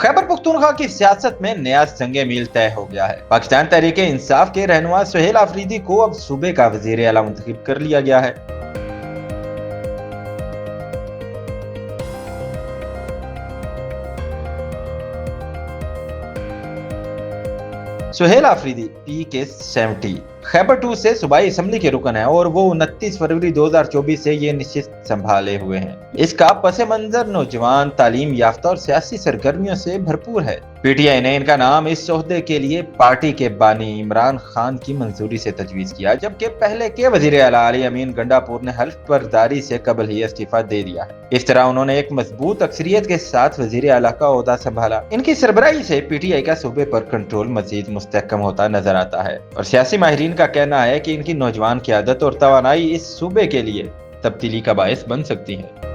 खैबर पख्तूनख्वा की सियासत में नया संग मील तय हो गया है। पाकिस्तान तहरीक इंसाफ के रहनुमा सुहेल आफरीदी को अब सूबे का वजीर आला मुंतखब कर लिया गया है। सुहेल आफरीदी PK-70 खैबर 2 से सूबाई असम्बली के रुकन है और वो 29 फरवरी 2024 से ये निश्चित संभाले हुए हैं। इसका पस मंजर नौजवान, तालीम याफ्ता और सियासी सरगर्मियों से भरपूर है। PTI ने इनका नाम इस ओहदे के लिए पार्टी के बानी इमरान खान की मंजूरी से तजवीज किया, जबकि पहले के वजीर आला अली अमीन गंडापुर ने हल्फ बर्दारी से कबल ही इस्तीफा दे दिया है। इस तरह उन्होंने एक मजबूत अक्सरियत के साथ वजीर आला का ओहदा संभाला। इनकी सरबराही से PTI का सूबे पर कंट्रोल मजीद मुस्तहकम होता नजर आता है और सियासी माहिरीन का कहना है कि इनकी नौजवान क़यादत और तवानाई इस सूबे के लिए तब्दीली का बायस बन सकती है।